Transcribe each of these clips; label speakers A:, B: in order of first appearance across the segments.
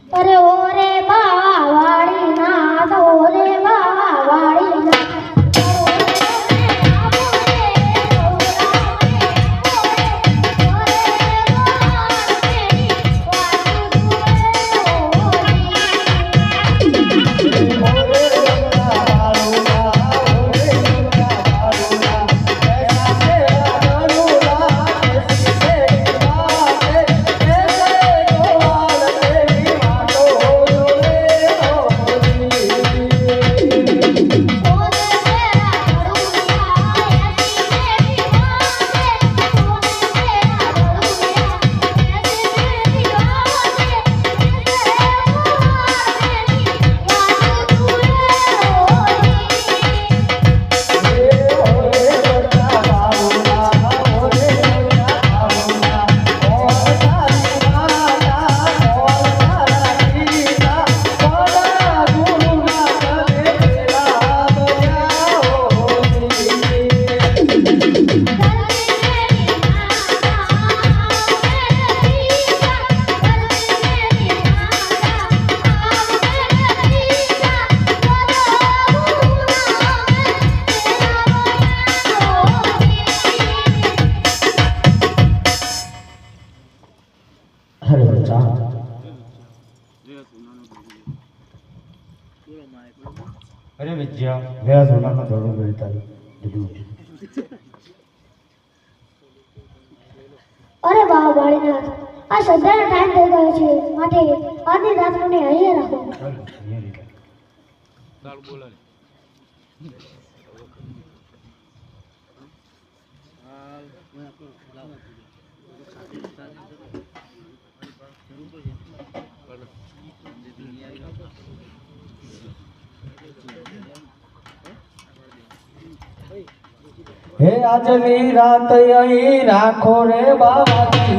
A: અરે ઓરે બાવાળી ના તો ઓરે બાવાળી ના
B: અરે વિદ્યા વ્યાસ હોનામાં ધોરણ ગણતા
A: અરે બાવાળી ના આ સંધ્યાનો ટાઈમ થઈ ગયો છે માટે આજની રાત મને અહીંયા રાખો
B: હે આજની રાત અહીં રાખો રે બાબાજી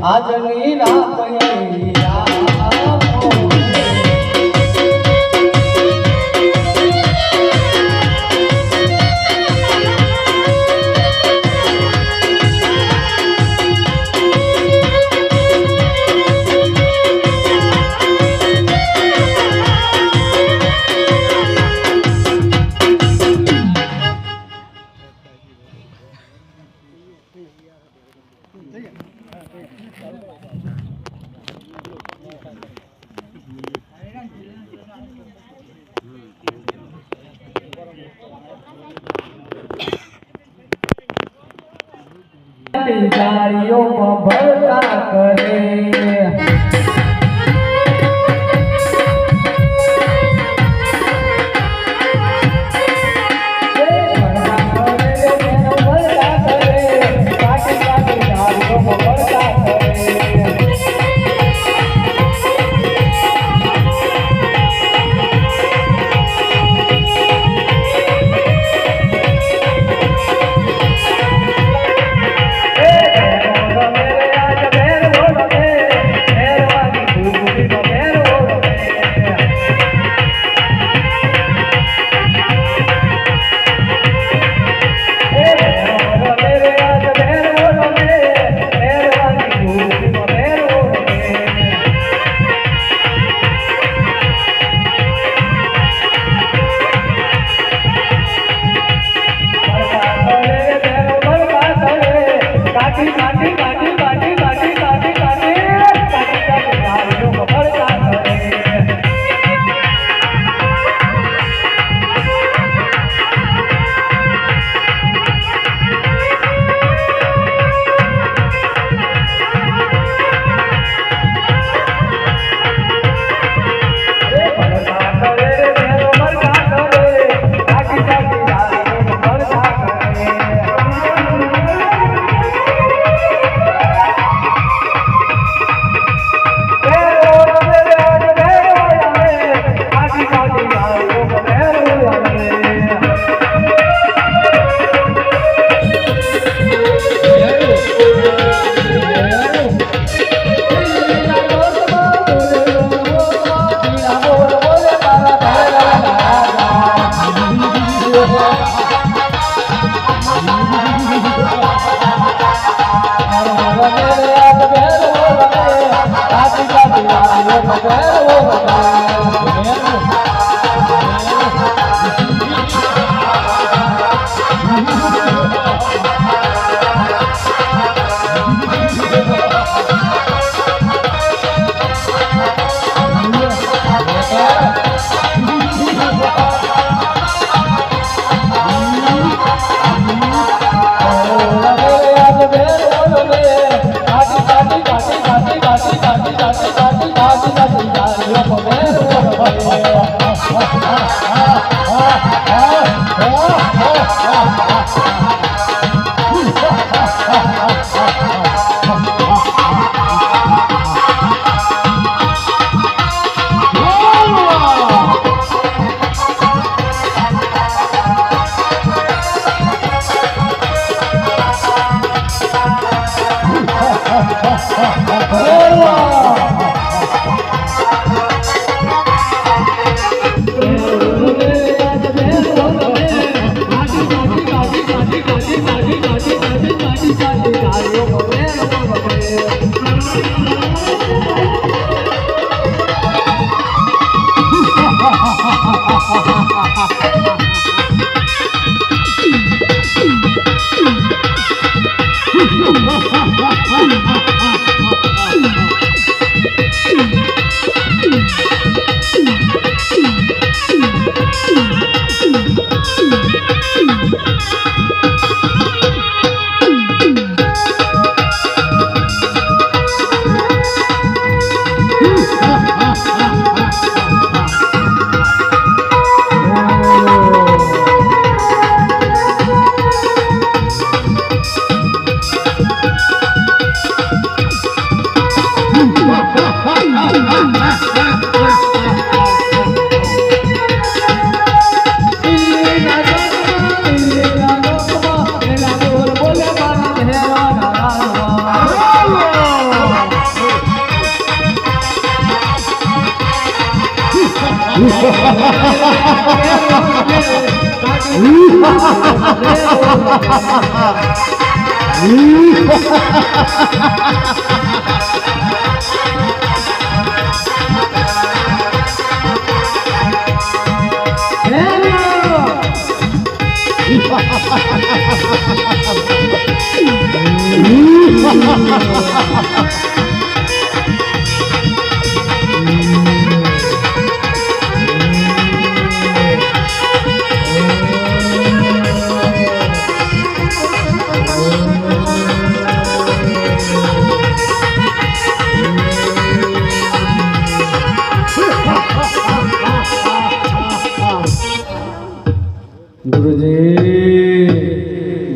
B: આજની રાત અહીં રાખો પિંજારીઓમાં ભરતા કરે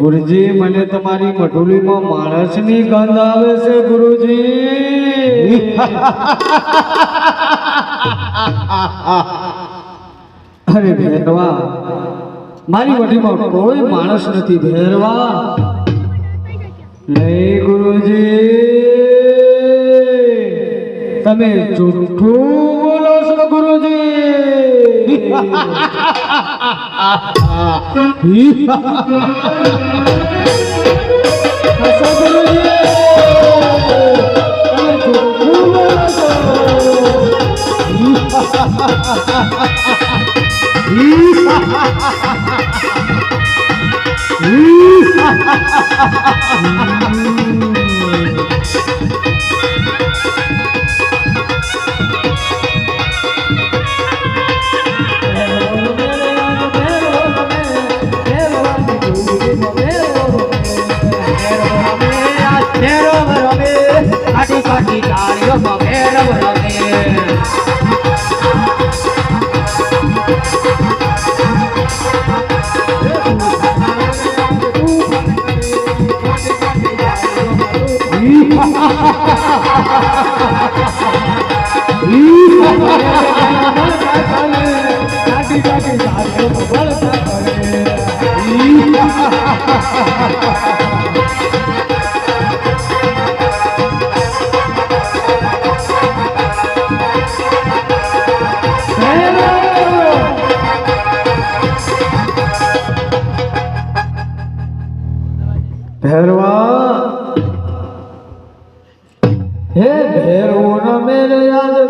B: ગુરુજી મને તમારી મઢુલીમાં માણસની ગંધ આવે છે ગુરુજી. અરે ભેરવા, મારી મઢીમાં કોઈ માણસ નથી ભેરવા. નહીં ગુરુજી, તમે જૂઠું બોલો છો ગુરુજી.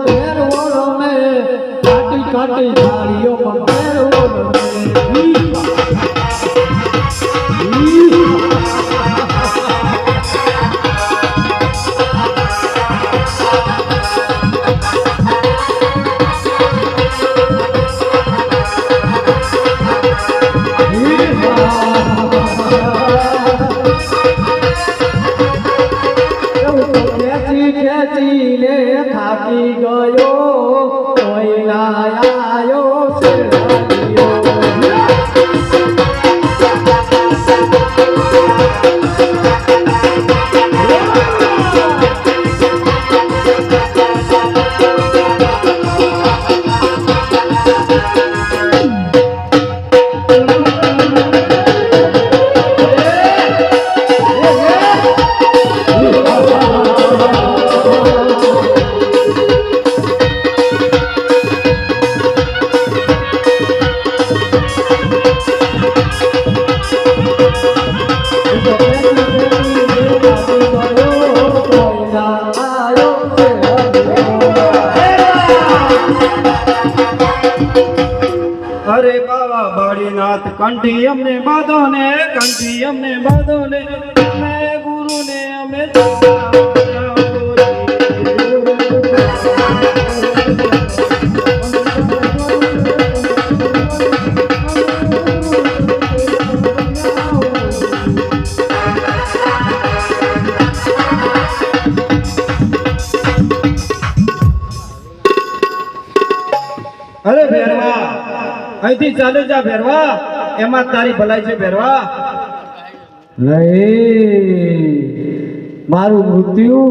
B: ભેરવો રમે કાટી કાટી થાળીઓમાં ભેરવો રમે ખેંચીને થાકી ગયો કોઈ ના આયો શેરાડીયો
C: અરે બાવા બાળીનાથ કંઠી અમને બાંધો ને કંઠી અમને બાંધો ને અમે ગુરુ ને અમે અરે ભેરવા અહીંથી ચાલે જા ભેરવા એમાં તારી ભલાઈ છે ભેરવા
B: નહીં મારું મૃત્યુ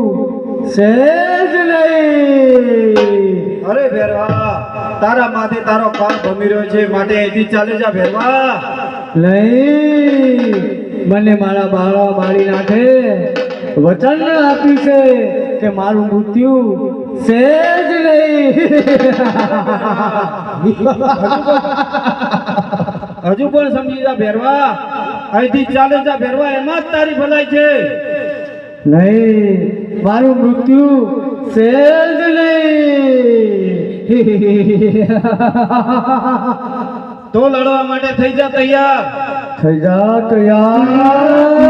B: સહેજ નહીં
C: અરે ભેરવા તારા માથે તારો કામ ભમી રહ્યો છે માટે અહીંથી ચાલે જા ભેરવા
B: નહીં મને મારા બાળા બાળી નાખે વચન આપ્યું છે કે મારું મૃત્યુ સહેજ નહીં
C: હજુ પણ સમજી જા ભેરવા અહીંથી ચાલે જા ભેરવા એમાં જ તારી ભલાઈ છે
B: નહીં મારું મૃત્યુ સહેજ નહીં
C: તો લડવા માટે થઈ જા તૈયાર
B: થઈ જા તૈયાર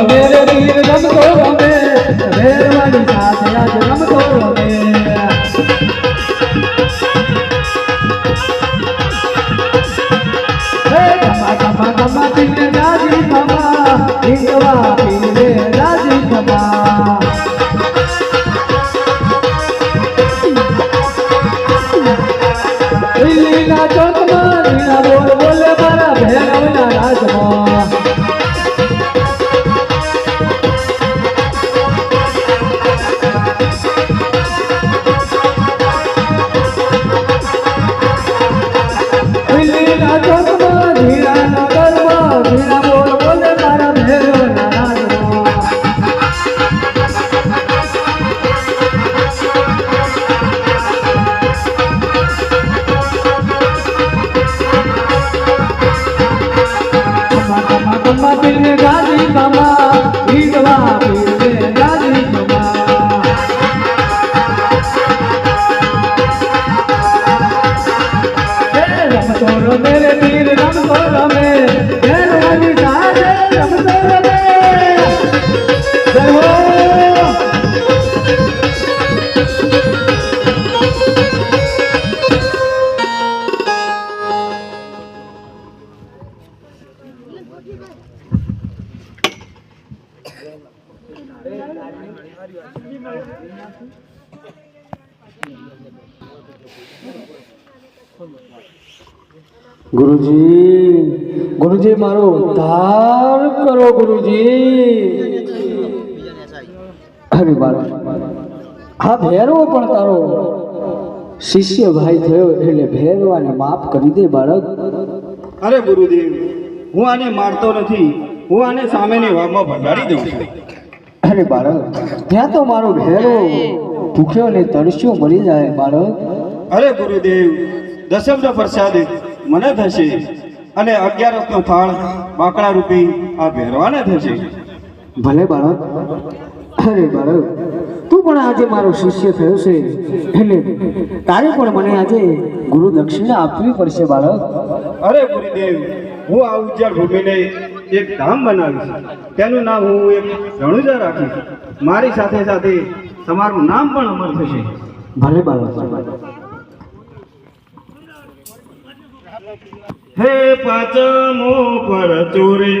B: मेरे वीर रमतो रमे भेरवाड़ी साथ आज रमतो रमे धमा धमा धमा पीने राजी धमा हिंदवा पीने राजी धमा लीला चौकमा लीला बोल बोले मारा भैरवना राजमा ગુરુજી મારો ઉદ્ધાર કરો ગુરુજી. અરે બાળક, આ ભેરવો પણ તારો શિષ્ય ભાઈ થયો એટલે ભેરવાને માફ કરી દે બાળક.
C: અરે ગુરુદેવ, હું આને મારતો નથી, હું આને સામેની વાવમાં ભંડારી દઉં છું.
B: અરે બાળક, ત્યાં તો મારો ભેરો ભૂખ્યો ને તરસ્યો મરી જાય બાળક.
C: અરે ગુરુદેવ, દસમનો પ્રસાદ મને થશે અને 11નો થાળ બાકડા રૂપી આ ભેરવાને થશે.
B: ભલે બાળક. અરે બાળક, તું પણ આજે મારો શિષ્ય થયો છે એટલે તારે પણ મને આજે ગુરુ દક્ષિણા આપવી પડશે બાળક.
C: અરે ગુરુદેવ, હું આ ઉજ્જડ ભૂમિને એક ધામ બનાવીશ. તેનું નામ હું એક રણુજા રાખીશ. મારી સાથે સાથે તમારું નામ પણ અમર થશે.
B: ભલે બાળક.
C: હે પાંચમો પર ચોરે